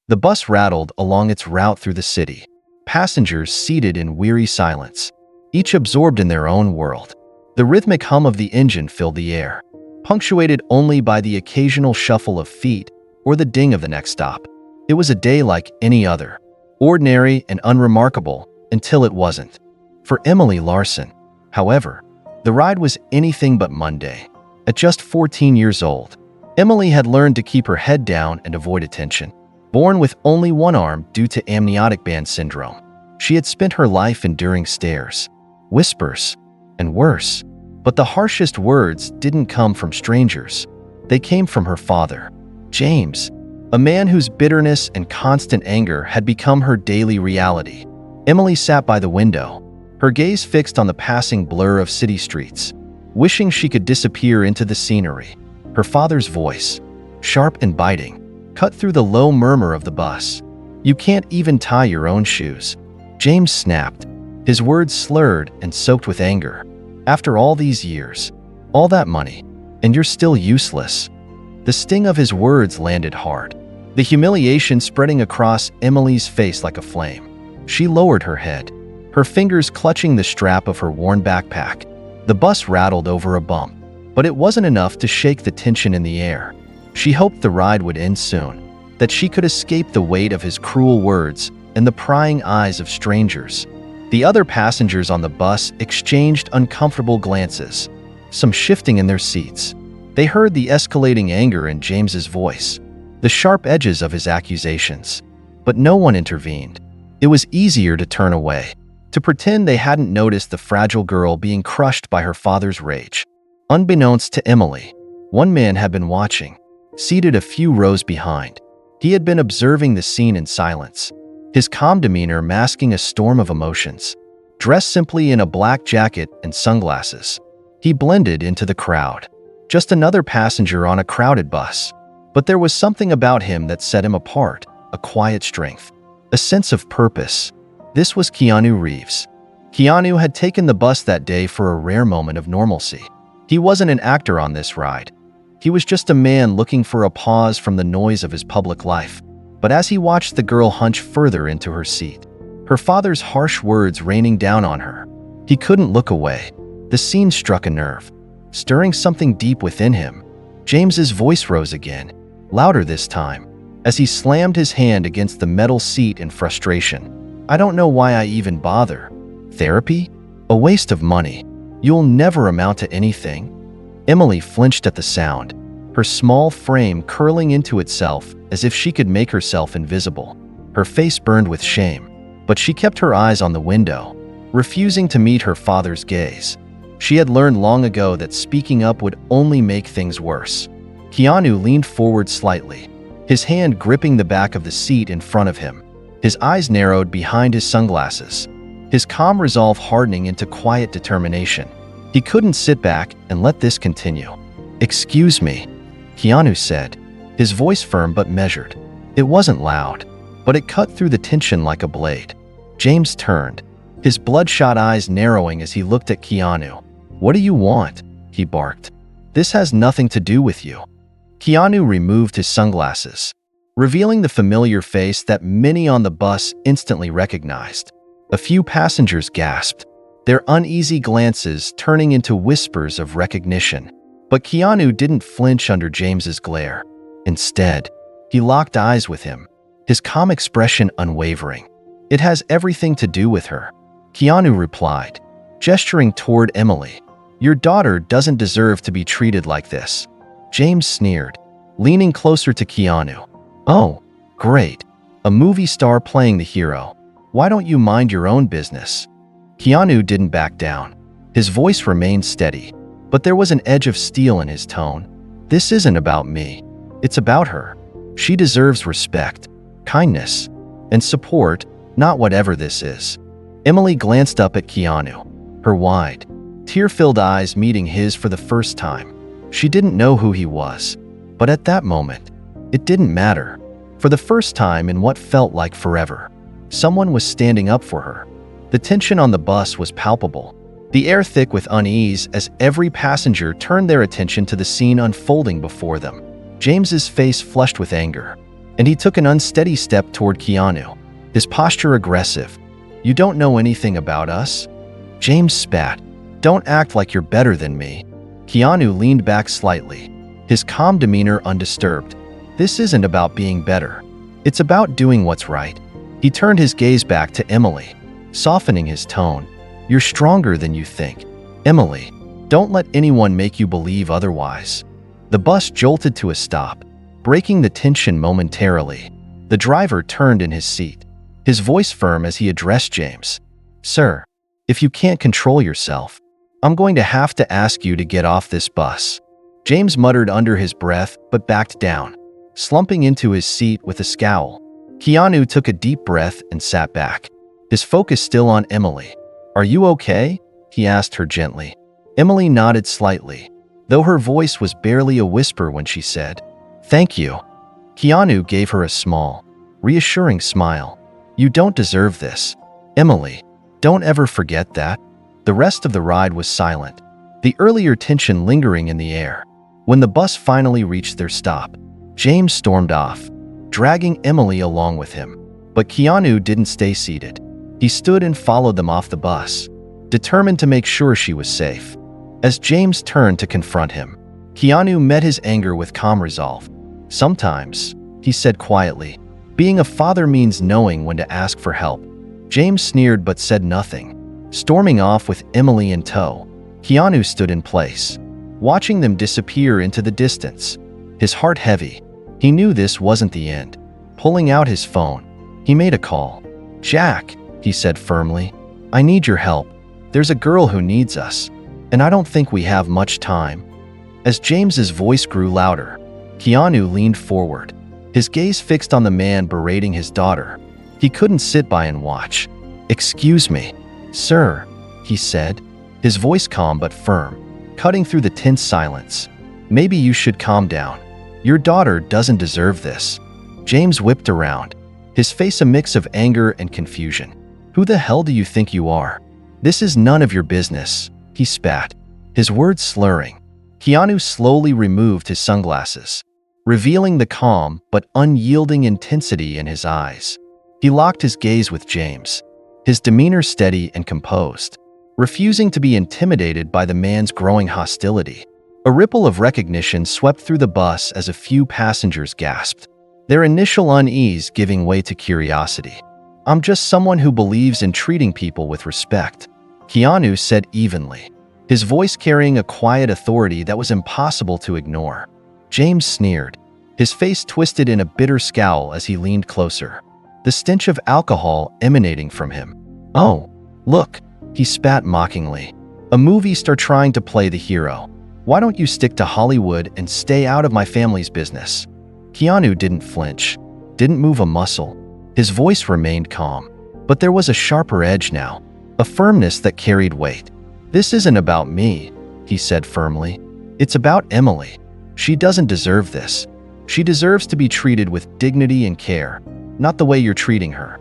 The bus rattled along its route through the city, passengers seated in weary silence, each absorbed in their own world. The rhythmic hum of the engine filled the air, punctuated only by the occasional shuffle of feet or the ding of the next stop. It was a day like any other, ordinary and unremarkable until it wasn't. For Emily Larson, however, the ride was anything but Monday. At just 14 years old, Emily had learned to keep her head down and avoid attention. Born with only one arm due to amniotic band syndrome, she had spent her life enduring stares, whispers, and worse. But the harshest words didn't come from strangers. They came from her father, James, a man whose bitterness and constant anger had become her daily reality. Emily sat by the window, her gaze fixed on the passing blur of city streets, wishing she could disappear into the scenery. Her father's voice, sharp and biting, cut through the low murmur of the bus. "You can't even tie your own shoes." James snapped, his words slurred and soaked with anger. "After all these years, all that money, and you're still useless." The sting of his words landed hard, the humiliation spreading across Emily's face like a flame. She lowered her head, her fingers clutching the strap of her worn backpack. The bus rattled over a bump, but it wasn't enough to shake the tension in the air. She hoped the ride would end soon, that she could escape the weight of his cruel words and the prying eyes of strangers. The other passengers on the bus exchanged uncomfortable glances, some shifting in their seats. They heard the escalating anger in James's voice, the sharp edges of his accusations. But no one intervened. It was easier to turn away, to pretend they hadn't noticed the fragile girl being crushed by her father's rage. Unbeknownst to Emily, one man had been watching, seated a few rows behind. He had been observing the scene in silence, his calm demeanor masking a storm of emotions. Dressed simply in a black jacket and sunglasses, he blended into the crowd, just another passenger on a crowded bus. But there was something about him that set him apart, a quiet strength, a sense of purpose. This was Keanu Reeves. Keanu had taken the bus that day for a rare moment of normalcy. He wasn't an actor on this ride. He was just a man looking for a pause from the noise of his public life. But as he watched the girl hunch further into her seat, her father's harsh words raining down on her, he couldn't look away. The scene struck a nerve, stirring something deep within him. James's voice rose again, louder this time, as he slammed his hand against the metal seat in frustration. "I don't know why I even bother. Therapy? A waste of money. You'll never amount to anything." Emily flinched at the sound, her small frame curling into itself as if she could make herself invisible. Her face burned with shame, but she kept her eyes on the window, refusing to meet her father's gaze. She had learned long ago that speaking up would only make things worse. Keanu leaned forward slightly, his hand gripping the back of the seat in front of him. His eyes narrowed behind his sunglasses, his calm resolve hardening into quiet determination. He couldn't sit back and let this continue. "Excuse me," Keanu said, his voice firm but measured. It wasn't loud, but it cut through the tension like a blade. James turned, his bloodshot eyes narrowing as he looked at Keanu. "What do you want?" he barked. "This has nothing to do with you." Keanu removed his sunglasses, revealing the familiar face that many on the bus instantly recognized. A few passengers gasped, their uneasy glances turning into whispers of recognition. But Keanu didn't flinch under James's glare. Instead, he locked eyes with him, his calm expression unwavering. "It has everything to do with her," Keanu replied, gesturing toward Emily. "Your daughter doesn't deserve to be treated like this." James sneered, leaning closer to Keanu. "Oh, great. A movie star playing the hero. Why don't you mind your own business?" Keanu didn't back down. His voice remained steady, but there was an edge of steel in his tone. "This isn't about me. It's about her. She deserves respect, kindness, and support, not whatever this is." Emily glanced up at Keanu, her wide, tear-filled eyes meeting his for the first time. She didn't know who he was, but at that moment, it didn't matter. For the first time in what felt like forever, someone was standing up for her. The tension on the bus was palpable, the air thick with unease as every passenger turned their attention to the scene unfolding before them. James's face flushed with anger, and he took an unsteady step toward Keanu, his posture aggressive. "You don't know anything about us?" James spat. "Don't act like you're better than me." Keanu leaned back slightly, his calm demeanor undisturbed. "This isn't about being better. It's about doing what's right." He turned his gaze back to Emily, softening his tone. "You're stronger than you think. Emily, don't let anyone make you believe otherwise." The bus jolted to a stop, breaking the tension momentarily. The driver turned in his seat, his voice firm as he addressed James. "Sir, if you can't control yourself, I'm going to have to ask you to get off this bus." James muttered under his breath but backed down, slumping into his seat with a scowl. Keanu took a deep breath and sat back, his focus still on Emily. "Are you okay?" he asked her gently. Emily nodded slightly, though her voice was barely a whisper when she said, "Thank you." Keanu gave her a small, reassuring smile. "You don't deserve this, Emily. Don't ever forget that." The rest of the ride was silent, the earlier tension lingering in the air. When the bus finally reached their stop, James stormed off, dragging Emily along with him. But Keanu didn't stay seated. He stood and followed them off the bus, determined to make sure she was safe. As James turned to confront him, Keanu met his anger with calm resolve. "Sometimes," he said quietly, "being a father means knowing when to ask for help." James sneered but said nothing. Storming off with Emily in tow, Keanu stood in place, watching them disappear into the distance, his heart heavy. He knew this wasn't the end. Pulling out his phone, he made a call. "Jack," he said firmly, "I need your help. There's a girl who needs us, and I don't think we have much time." As James's voice grew louder, Keanu leaned forward, his gaze fixed on the man berating his daughter. He couldn't sit by and watch. "Excuse me, sir," he said, his voice calm but firm, cutting through the tense silence. "Maybe you should calm down. Your daughter doesn't deserve this." James whipped around, his face a mix of anger and confusion. "Who the hell do you think you are? This is none of your business," he spat, his words slurring. Keanu slowly removed his sunglasses, revealing the calm but unyielding intensity in his eyes. He locked his gaze with James, his demeanor steady and composed, refusing to be intimidated by the man's growing hostility. A ripple of recognition swept through the bus as a few passengers gasped, their initial unease giving way to curiosity. "I'm just someone who believes in treating people with respect," Keanu said evenly, his voice carrying a quiet authority that was impossible to ignore. James sneered, his face twisted in a bitter scowl as he leaned closer, the stench of alcohol emanating from him. "Oh, look," he spat mockingly. "A movie star trying to play the hero. Why don't you stick to Hollywood and stay out of my family's business?" Keanu didn't flinch, didn't move a muscle. His voice remained calm, but there was a sharper edge now, a firmness that carried weight. "This isn't about me," he said firmly. "It's about Emily. She doesn't deserve this. She deserves to be treated with dignity and care, not the way you're treating her."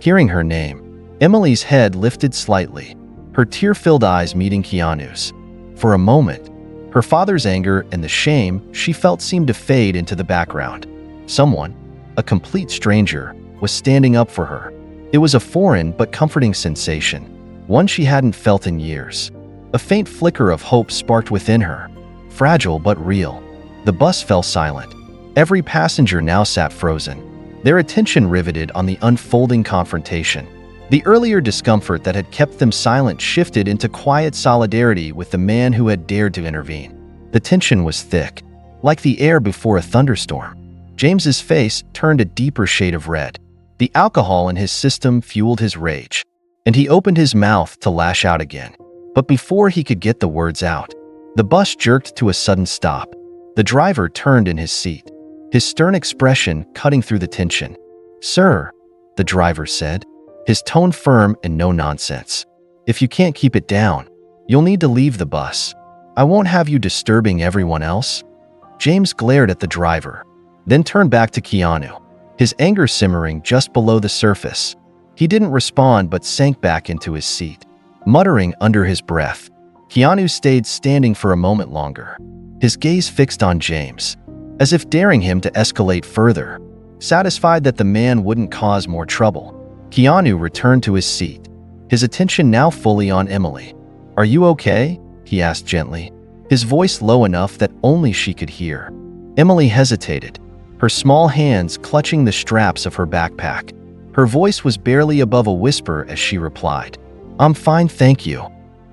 Hearing her name, Emily's head lifted slightly, her tear-filled eyes meeting Keanu's. For a moment, her father's anger and the shame she felt seemed to fade into the background. Someone, a complete stranger, was standing up for her. It was a foreign but comforting sensation, one she hadn't felt in years. A faint flicker of hope sparked within her, fragile but real. The bus fell silent. Every passenger now sat frozen, their attention riveted on the unfolding confrontation. The earlier discomfort that had kept them silent shifted into quiet solidarity with the man who had dared to intervene. The tension was thick, like the air before a thunderstorm. James's face turned a deeper shade of red. The alcohol in his system fueled his rage, and he opened his mouth to lash out again. But before he could get the words out, the bus jerked to a sudden stop. The driver turned in his seat, his stern expression cutting through the tension. "Sir," the driver said, his tone firm and no nonsense. "If you can't keep it down, you'll need to leave the bus. I won't have you disturbing everyone else." James glared at the driver, then turned back to Keanu, his anger simmering just below the surface. He didn't respond but sank back into his seat, muttering under his breath. Keanu stayed standing for a moment longer, his gaze fixed on James, as if daring him to escalate further. Satisfied that the man wouldn't cause more trouble, Keanu returned to his seat, his attention now fully on Emily. "Are you okay?" he asked gently, his voice low enough that only she could hear. Emily hesitated, her small hands clutching the straps of her backpack. Her voice was barely above a whisper as she replied, "I'm fine, thank you."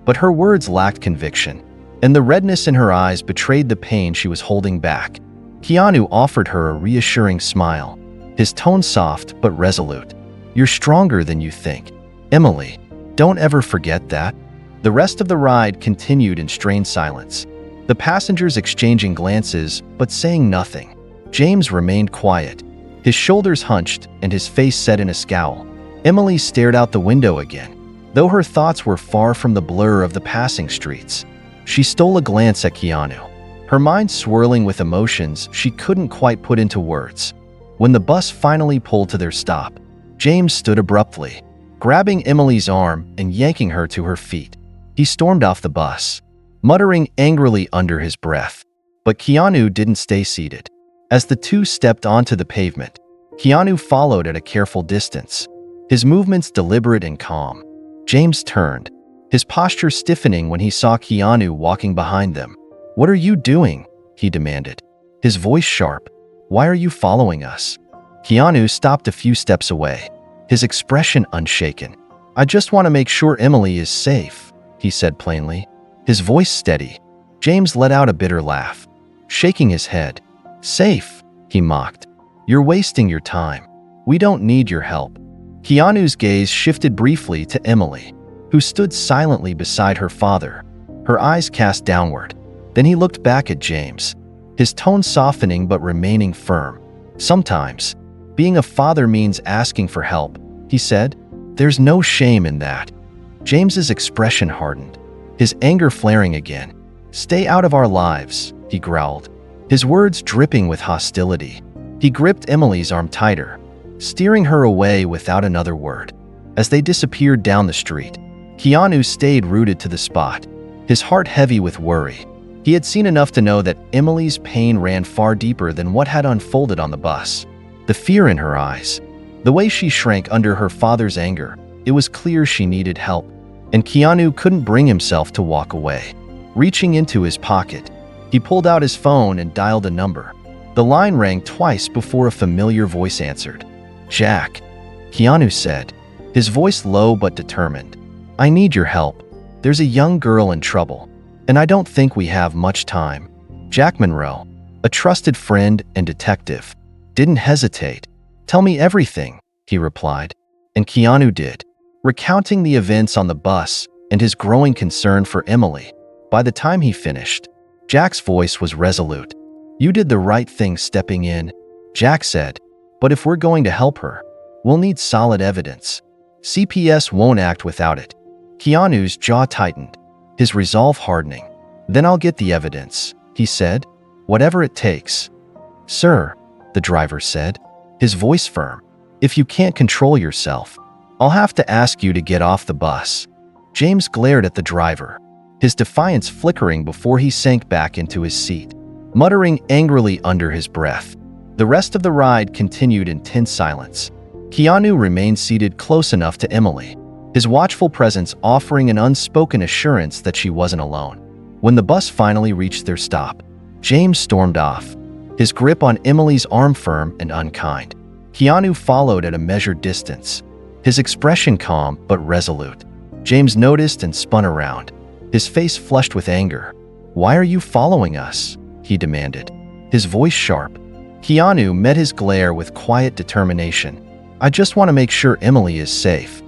But her words lacked conviction, and the redness in her eyes betrayed the pain she was holding back. Keanu offered her a reassuring smile, his tone soft but resolute. "You're stronger than you think, Emily. Don't ever forget that." The rest of the ride continued in strained silence, the passengers exchanging glances but saying nothing. James remained quiet, his shoulders hunched and his face set in a scowl. Emily stared out the window again, though her thoughts were far from the blur of the passing streets. She stole a glance at Keanu, her mind swirling with emotions she couldn't quite put into words. When the bus finally pulled to their stop, James stood abruptly, grabbing Emily's arm and yanking her to her feet. He stormed off the bus, muttering angrily under his breath. But Keanu didn't stay seated. As the two stepped onto the pavement, Keanu followed at a careful distance, his movements deliberate and calm. James turned, his posture stiffening when he saw Keanu walking behind them. "What are you doing?" he demanded, his voice sharp. "Why are you following us?" Keanu stopped a few steps away, his expression unshaken. "I just want to make sure Emily is safe," he said plainly, his voice steady. James let out a bitter laugh, shaking his head. "Safe?" he mocked. "You're wasting your time. We don't need your help." Keanu's gaze shifted briefly to Emily, who stood silently beside her father, her eyes cast downward. Then he looked back at James, his tone softening but remaining firm. "Sometimes, being a father means asking for help," he said. "There's no shame in that." James's expression hardened, his anger flaring again. "Stay out of our lives," he growled, his words dripping with hostility. He gripped Emily's arm tighter, steering her away without another word. As they disappeared down the street, Keanu stayed rooted to the spot, his heart heavy with worry. He had seen enough to know that Emily's pain ran far deeper than what had unfolded on the bus. The fear in her eyes, the way she shrank under her father's anger, it was clear she needed help, and Keanu couldn't bring himself to walk away. Reaching into his pocket, he pulled out his phone and dialed a number. The line rang twice before a familiar voice answered. "Jack," Keanu said, his voice low but determined. "I need your help. There's a young girl in trouble, and I don't think we have much time." Jack Monroe, a trusted friend and detective, didn't hesitate. "Tell me everything," he replied, and Keanu did, recounting the events on the bus and his growing concern for Emily. By the time he finished, Jack's voice was resolute. "You did the right thing stepping in," Jack said, "but if we're going to help her, we'll need solid evidence. CPS won't act without it." Keanu's jaw tightened, his resolve hardening. "Then I'll get the evidence," he said, "whatever it takes." "Sir," the driver said, his voice firm, "if you can't control yourself, I'll have to ask you to get off the bus." James glared at the driver, his defiance flickering before he sank back into his seat, muttering angrily under his breath. The rest of the ride continued in tense silence. Keanu remained seated close enough to Emily, his watchful presence offering an unspoken assurance that she wasn't alone. When the bus finally reached their stop, James stormed off, his grip on Emily's arm firm and unkind. Keanu followed at a measured distance, his expression calm but resolute. James noticed and spun around, his face flushed with anger. "Why are you following us?" he demanded, his voice sharp. Keanu met his glare with quiet determination. "I just want to make sure Emily is safe."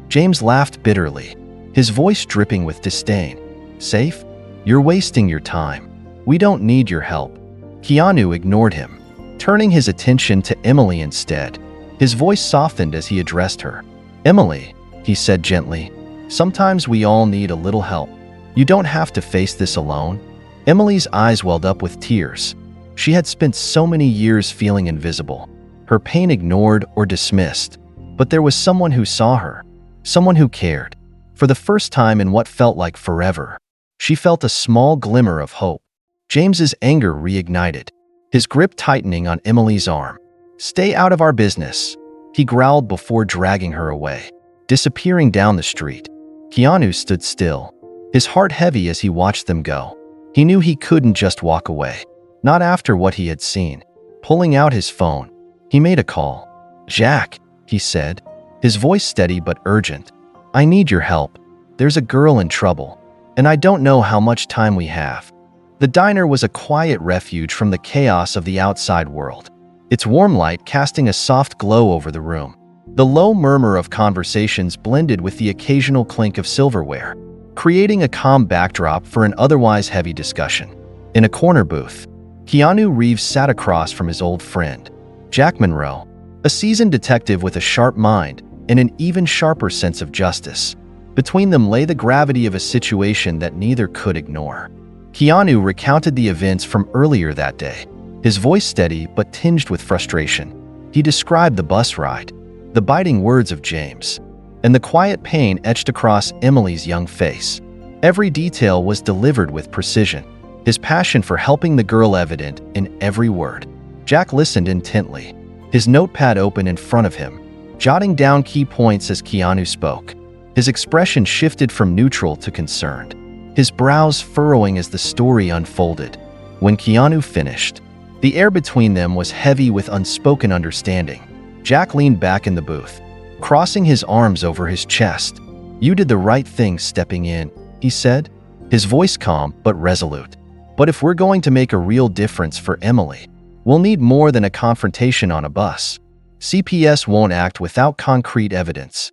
James laughed bitterly, his voice dripping with disdain. "Safe? You're wasting your time. We don't need your help." Keanu ignored him, turning his attention to Emily instead. His voice softened as he addressed her. "Emily," he said gently, "sometimes we all need a little help. You don't have to face this alone." Emily's eyes welled up with tears. She had spent so many years feeling invisible, her pain ignored or dismissed. But there was someone who saw her, someone who cared. For the first time in what felt like forever, she felt a small glimmer of hope. James's anger reignited, his grip tightening on Emily's arm. "Stay out of our business," he growled before dragging her away. Disappearing down the street, Keanu stood still, his heart heavy as he watched them go. He knew he couldn't just walk away, not after what he had seen. Pulling out his phone, he made a call. "Jack," he said, his voice steady but urgent. "I need your help. There's a girl in trouble, and I don't know how much time we have." The diner was a quiet refuge from the chaos of the outside world, its warm light casting a soft glow over the room. The low murmur of conversations blended with the occasional clink of silverware, creating a calm backdrop for an otherwise heavy discussion. In a corner booth, Keanu Reeves sat across from his old friend, Jack Monroe, a seasoned detective with a sharp mind and an even sharper sense of justice. Between them lay the gravity of a situation that neither could ignore. Keanu recounted the events from earlier that day, his voice steady but tinged with frustration. He described the bus ride, the biting words of James, and the quiet pain etched across Emily's young face. Every detail was delivered with precision, his passion for helping the girl evident in every word. Jack listened intently, his notepad open in front of him, jotting down key points as Keanu spoke. His expression shifted from neutral to concerned, his brows furrowing as the story unfolded. When Keanu finished, the air between them was heavy with unspoken understanding. Jack leaned back in the booth, crossing his arms over his chest. "You did the right thing stepping in," he said, his voice calm but resolute. "But if we're going to make a real difference for Emily, we'll need more than a confrontation on a bus. CPS won't act without concrete evidence."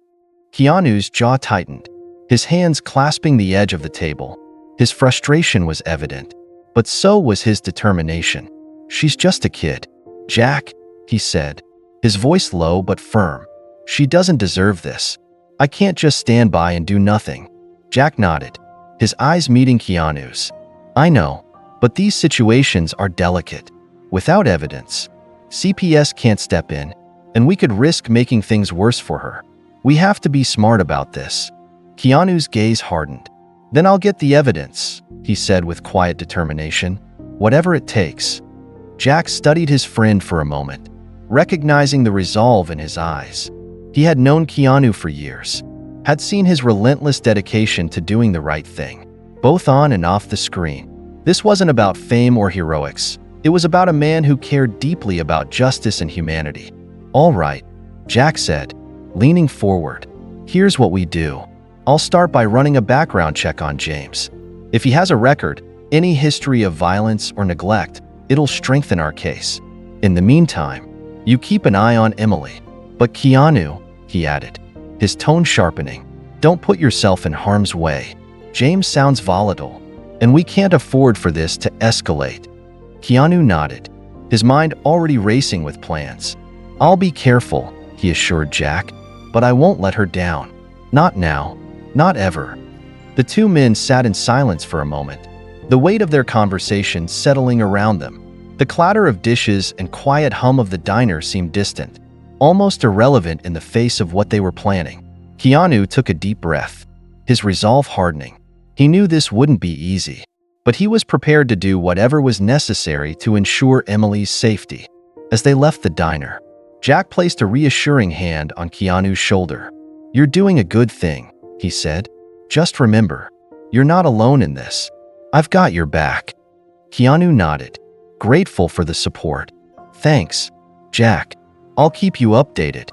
Keanu's jaw tightened, his hands clasping the edge of the table. His frustration was evident, but so was his determination. "She's just a kid, Jack," he said, his voice low but firm. "She doesn't deserve this. I can't just stand by and do nothing." Jack nodded, his eyes meeting Keanu's. "I know, but these situations are delicate. Without evidence, CPS can't step in, and we could risk making things worse for her. We have to be smart about this." Keanu's gaze hardened. "Then I'll get the evidence," he said with quiet determination. "Whatever it takes." Jack studied his friend for a moment, recognizing the resolve in his eyes. He had known Keanu for years, had seen his relentless dedication to doing the right thing, both on and off the screen. This wasn't about fame or heroics. It was about a man who cared deeply about justice and humanity. "All right," Jack said, leaning forward. "Here's what we do. I'll start by running a background check on James. If he has a record, any history of violence or neglect, it'll strengthen our case. In the meantime, you keep an eye on Emily. But Keanu," he added, his tone sharpening, "don't put yourself in harm's way. James sounds volatile, and we can't afford for this to escalate." Keanu nodded, his mind already racing with plans. "I'll be careful," he assured Jack, "but I won't let her down. Not now. Not ever." The two men sat in silence for a moment, the weight of their conversation settling around them. The clatter of dishes and quiet hum of the diner seemed distant, almost irrelevant in the face of what they were planning. Keanu took a deep breath, his resolve hardening. He knew this wouldn't be easy, but he was prepared to do whatever was necessary to ensure Emily's safety. As they left the diner, Jack placed a reassuring hand on Keanu's shoulder. "You're doing a good thing," he said. "Just remember, you're not alone in this. I've got your back." Keanu nodded, grateful for the support. "Thanks, Jack. I'll keep you updated."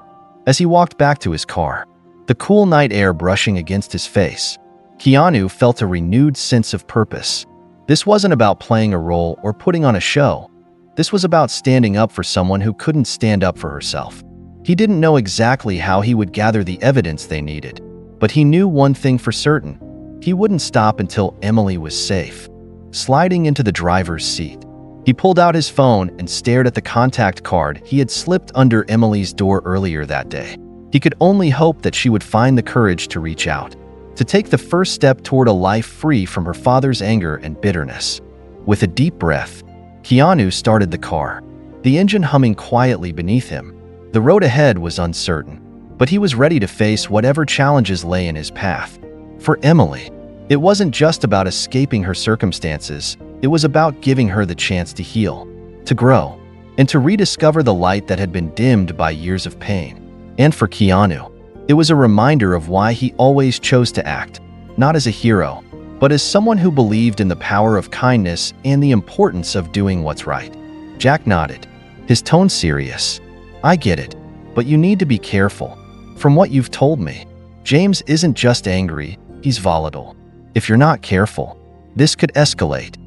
As he walked back to his car, the cool night air brushing against his face, Keanu felt a renewed sense of purpose. This wasn't about playing a role or putting on a show. This was about standing up for someone who couldn't stand up for herself. He didn't know exactly how he would gather the evidence they needed, but he knew one thing for certain. He wouldn't stop until Emily was safe. Sliding into the driver's seat, he pulled out his phone and stared at the contact card he had slipped under Emily's door earlier that day. He could only hope that she would find the courage to reach out, to take the first step toward a life free from her father's anger and bitterness. With a deep breath, Keanu started the car, the engine humming quietly beneath him. The road ahead was uncertain, but he was ready to face whatever challenges lay in his path. For Emily, it wasn't just about escaping her circumstances. It was about giving her the chance to heal, to grow. and to rediscover the light that had been dimmed by years of pain. And for Keanu, it was a reminder of why he always chose to act, not as a hero, but as someone who believed in the power of kindness and the importance of doing what's right. Jack nodded, his tone serious. I get it, but you need to be careful. From what you've told me, James isn't just angry, he's volatile. If you're not careful, this could escalate.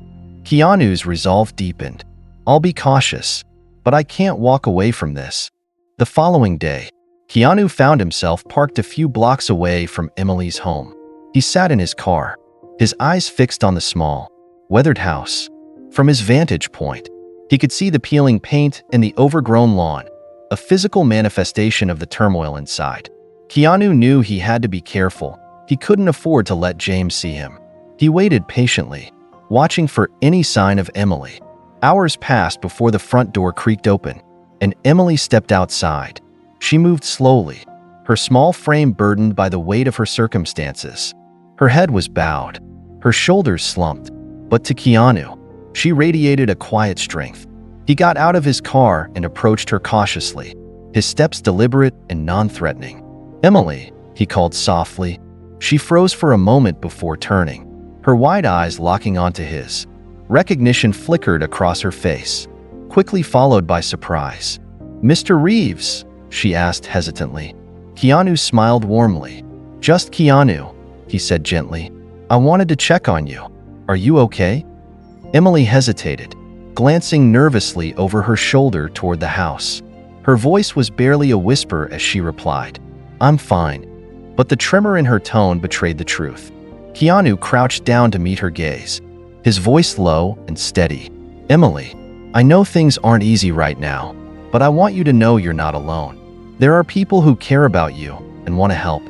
Keanu's resolve deepened. I'll be cautious, but I can't walk away from this. The following day, Keanu found himself parked a few blocks away from Emily's home. He sat in his car, his eyes fixed on the small, weathered house. From his vantage point, he could see the peeling paint and the overgrown lawn, a physical manifestation of the turmoil inside. Keanu knew he had to be careful. He couldn't afford to let James see him. He waited patiently, watching for any sign of Emily. Hours passed before the front door creaked open, and Emily stepped outside. She moved slowly, her small frame burdened by the weight of her circumstances. Her head was bowed, her shoulders slumped, but to Keanu, she radiated a quiet strength. He got out of his car and approached her cautiously, his steps deliberate and non-threatening. Emily, he called softly. She froze for a moment before turning, her wide eyes locking onto his. Recognition flickered across her face, quickly followed by surprise. "Mr. Reeves?" she asked hesitantly. Keanu smiled warmly. "Just Keanu," he said gently. "I wanted to check on you. Are you okay?" Emily hesitated, glancing nervously over her shoulder toward the house. Her voice was barely a whisper as she replied, "I'm fine." But the tremor in her tone betrayed the truth. Keanu crouched down to meet her gaze, his voice low and steady. "Emily, I know things aren't easy right now, but I want you to know you're not alone. There are people who care about you and want to help."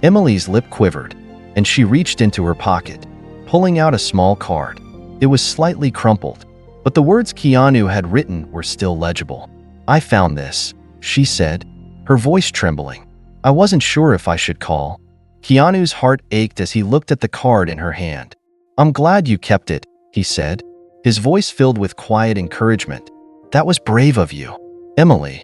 Emily's lip quivered, and she reached into her pocket, pulling out a small card. It was slightly crumpled, but the words Keanu had written were still legible. "I found this," she said, her voice trembling. "I wasn't sure if I should call." Keanu's heart ached as he looked at the card in her hand. "I'm glad you kept it," he said, his voice filled with quiet encouragement. "That was brave of you." "Emily."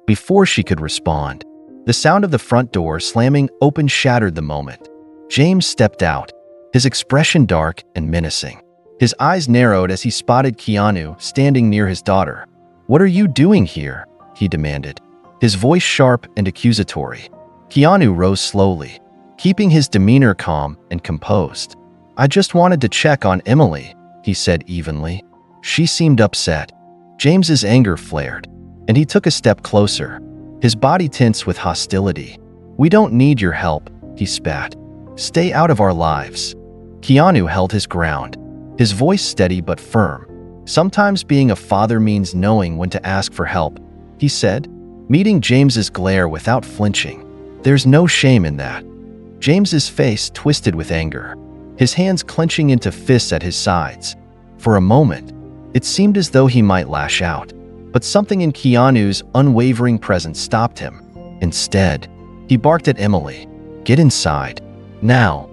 Before she could respond, the sound of the front door slamming open shattered the moment. James stepped out, his expression dark and menacing. His eyes narrowed as he spotted Keanu standing near his daughter. "What are you doing here?" he demanded, his voice sharp and accusatory. Keanu rose slowly, keeping his demeanor calm and composed. "I just wanted to check on Emily," he said evenly. She seemed upset. James's anger flared, and he took a step closer, his body tense with hostility. "We don't need your help," he spat. "Stay out of our lives." Keanu held his ground, his voice steady but firm. "Sometimes being a father means knowing when to ask for help," he said, meeting James's glare without flinching. "There's no shame in that." James's face twisted with anger, his hands clenching into fists at his sides. For a moment, it seemed as though he might lash out, but something in Keanu's unwavering presence stopped him. Instead, he barked at Emily, "Get inside. Now."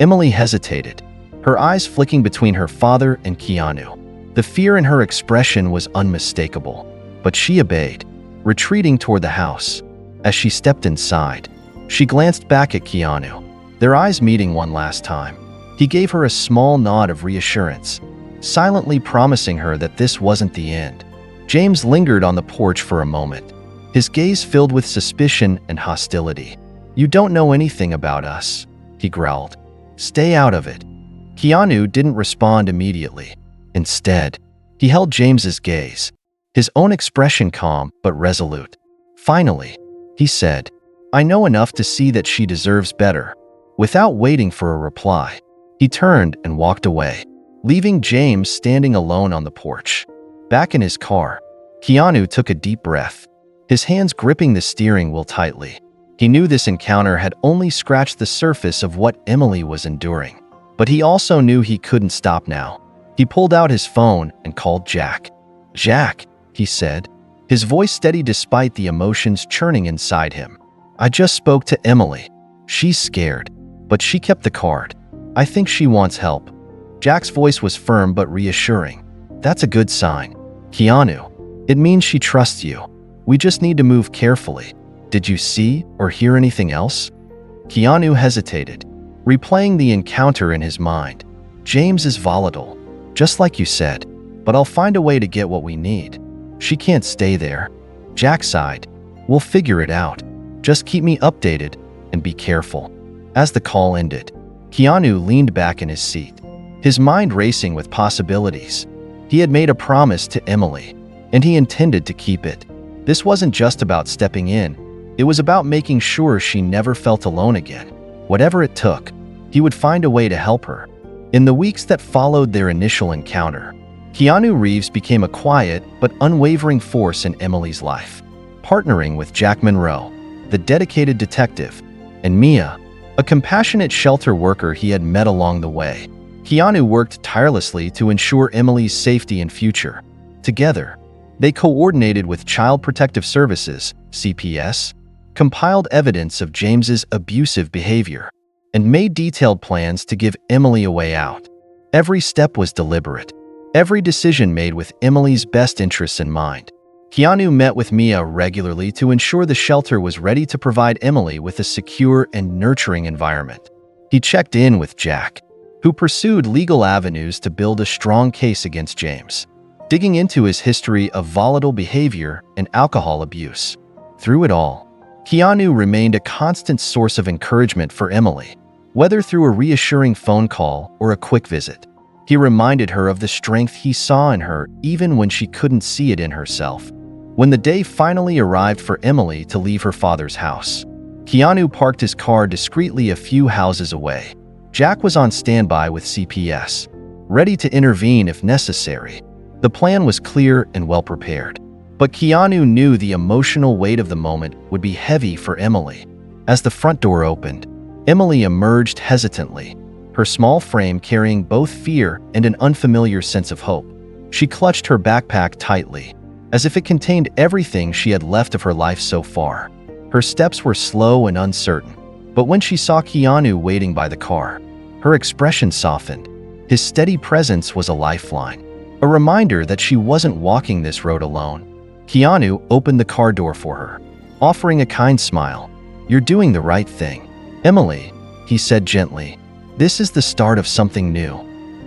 Emily hesitated, her eyes flicking between her father and Keanu. The fear in her expression was unmistakable, but she obeyed, retreating toward the house. As she stepped inside, she glanced back at Keanu, their eyes meeting one last time. He gave her a small nod of reassurance, silently promising her that this wasn't the end. James lingered on the porch for a moment, his gaze filled with suspicion and hostility. "You don't know anything about us," he growled. "Stay out of it." Keanu didn't respond immediately. Instead, he held James's gaze, his own expression calm but resolute. "Finally," he said, "I know enough to see that she deserves better." Without waiting for a reply, he turned and walked away, leaving James standing alone on the porch. Back in his car, Keanu took a deep breath, his hands gripping the steering wheel tightly. He knew this encounter had only scratched the surface of what Emily was enduring, but he also knew he couldn't stop now. He pulled out his phone and called Jack. "Jack," he said, his voice steady despite the emotions churning inside him. "I just spoke to Emily. She's scared, but she kept the card. I think she wants help." Jack's voice was firm but reassuring. "That's a good sign." "Keanu, It means she trusts you. We just need to move carefully. Did you see or hear anything else? Keanu hesitated, replaying the encounter in his mind. James is volatile, just like you said, but I'll find a way to get what we need. She can't stay there. Jack sighed. We'll figure it out. Just keep me updated and be careful. As the call ended, Keanu leaned back in his seat, his mind racing with possibilities. He had made a promise to Emily, and he intended to keep it. This wasn't just about stepping in. It was about making sure she never felt alone again. Whatever it took, he would find a way to help her. In the weeks that followed their initial encounter, Keanu Reeves became a quiet but unwavering force in Emily's life, partnering with Jack Monroe, the dedicated detective, and Mia, a compassionate shelter worker he had met along the way. Keanu worked tirelessly to ensure Emily's safety and future. Together, they coordinated with Child Protective Services, CPS, compiled evidence of James's abusive behavior, and made detailed plans to give Emily a way out. Every step was deliberate, every decision made with Emily's best interests in mind. Keanu met with Mia regularly to ensure the shelter was ready to provide Emily with a secure and nurturing environment. He checked in with Jack, who pursued legal avenues to build a strong case against James, digging into his history of volatile behavior and alcohol abuse. Through it all, Keanu remained a constant source of encouragement for Emily, whether through a reassuring phone call or a quick visit. He reminded her of the strength he saw in her even when she couldn't see it in herself. When the day finally arrived for Emily to leave her father's house, Keanu parked his car discreetly a few houses away. Jack was on standby with CPS, ready to intervene if necessary. The plan was clear and well prepared, but Keanu knew the emotional weight of the moment would be heavy for Emily. As the front door opened, Emily emerged hesitantly, her small frame carrying both fear and an unfamiliar sense of hope. She clutched her backpack tightly, as if it contained everything she had left of her life so far. Her steps were slow and uncertain, but when she saw Keanu waiting by the car, her expression softened. His steady presence was a lifeline, a reminder that she wasn't walking this road alone. Keanu opened the car door for her, offering a kind smile. "You're doing the right thing, Emily," he said gently. "This is the start of something new."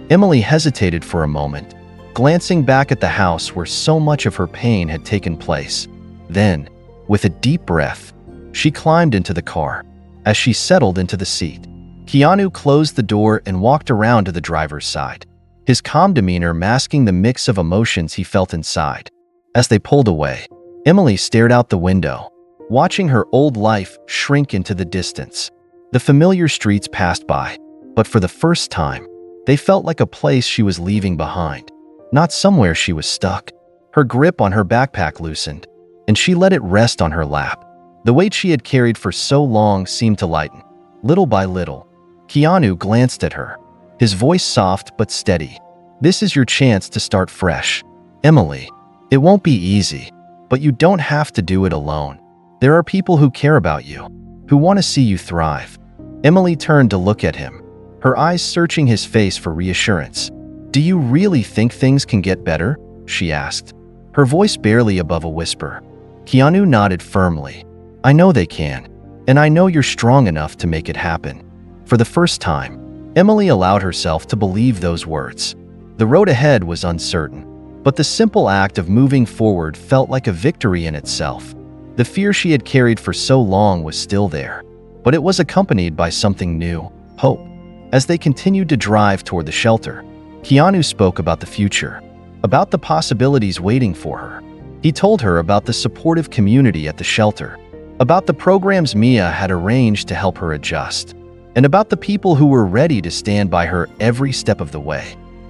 Emily hesitated for a moment, glancing back at the house where so much of her pain had taken place. Then, with a deep breath, she climbed into the car. As she settled into the seat, Keanu closed the door and walked around to the driver's side, his calm demeanor masking the mix of emotions he felt inside. As they pulled away, Emily stared out the window, watching her old life shrink into the distance. The familiar streets passed by, but for the first time, they felt like a place she was leaving behind, not somewhere she was stuck. Her grip on her backpack loosened, and she let it rest on her lap. The weight she had carried for so long seemed to lighten. Little by little, Keanu glanced at her, his voice soft but steady. "This is your chance to start fresh, Emily. It won't be easy, but you don't have to do it alone. There are people who care about you, who want to see you thrive." Emily turned to look at him, her eyes searching his face for reassurance. "Do you really think things can get better?" she asked, her voice barely above a whisper. Keanu nodded firmly. "I know they can, and I know you're strong enough to make it happen." For the first time, Emily allowed herself to believe those words. The road ahead was uncertain, but the simple act of moving forward felt like a victory in itself. The fear she had carried for so long was still there, but it was accompanied by something new, hope. As they continued to drive toward the shelter, Keanu spoke about the future, about the possibilities waiting for her. He told her about the supportive community at the shelter, about the programs Mia had arranged to help her adjust, and about the people who were ready to stand by her every step of the way.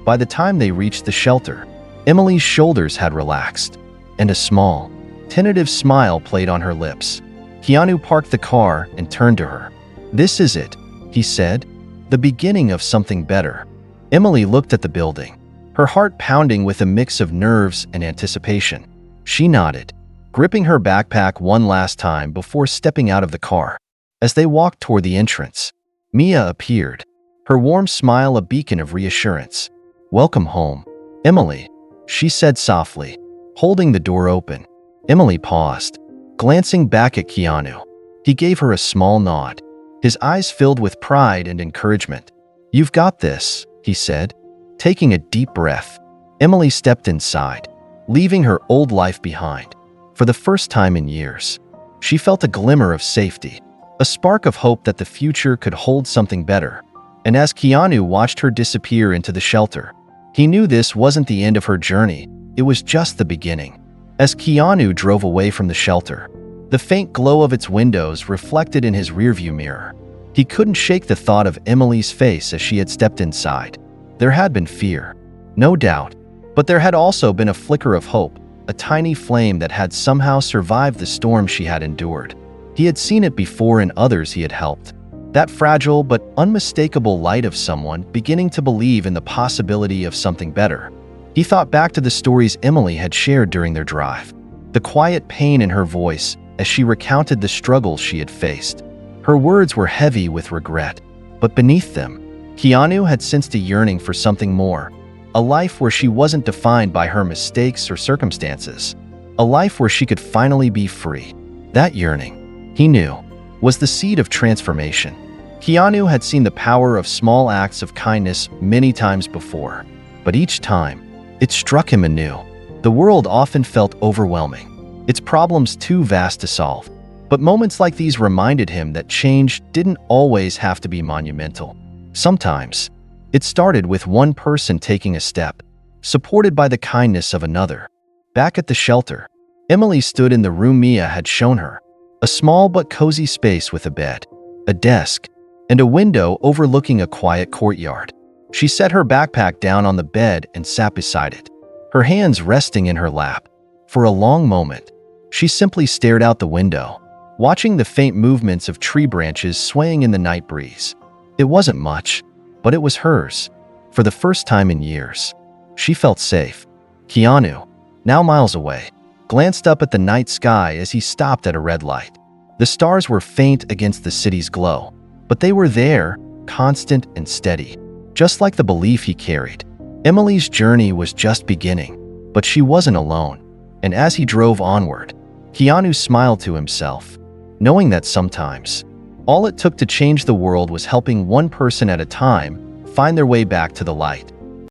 By the time they reached the shelter, Emily's shoulders had relaxed, and a small, tentative smile played on her lips. Keanu parked the car and turned to her. "This is it," he said, "the beginning of something better." Emily looked at the building, her heart pounding with a mix of nerves and anticipation. She nodded, gripping her backpack one last time before stepping out of the car. As they walked toward the entrance, Mia appeared, her warm smile a beacon of reassurance. "Welcome home, Emily," she said softly. holding the door open. Emily paused, glancing back at Keanu. He gave her a small nod, his eyes filled with pride and encouragement. "You've got this," he said. Taking a deep breath, Emily stepped inside, leaving her old life behind. For the first time in years, she felt a glimmer of safety, a spark of hope that the future could hold something better. And as Keanu watched her disappear into the shelter, he knew this wasn't the end of her journey, it was just the beginning. As Keanu drove away from the shelter, the faint glow of its windows reflected in his rearview mirror. He couldn't shake the thought of Emily's face as she had stepped inside. There had been fear, no doubt, but there had also been a flicker of hope, a tiny flame that had somehow survived the storm she had endured. He had seen it before in others he had helped. That fragile but unmistakable light of someone beginning to believe in the possibility of something better. He thought back to the stories Emily had shared during their drive, the quiet pain in her voice as she recounted the struggles she had faced. Her words were heavy with regret, but beneath them, Keanu had sensed a yearning for something more, a life where she wasn't defined by her mistakes or circumstances, a life where she could finally be free. That yearning, he knew, was the seed of transformation. Keanu had seen the power of small acts of kindness many times before, but each time, it struck him anew. The world often felt overwhelming, its problems too vast to solve. But moments like these reminded him that change didn't always have to be monumental. Sometimes, it started with one person taking a step, supported by the kindness of another. Back at the shelter, Emily stood in the room Mia had shown her, a small but cozy space with a bed, a desk, and a window overlooking a quiet courtyard. She set her backpack down on the bed and sat beside it, her hands resting in her lap. For a long moment, she simply stared out the window, watching the faint movements of tree branches swaying in the night breeze. It wasn't much, but it was hers. For the first time in years, she felt safe. Keanu, now miles away, glanced up at the night sky as he stopped at a red light. The stars were faint against the city's glow, but they were there, constant and steady, just like the belief he carried. Emily's journey was just beginning, but she wasn't alone. And as he drove onward, Keanu smiled to himself, knowing that sometimes, all it took to change the world was helping one person at a time find their way back to the light.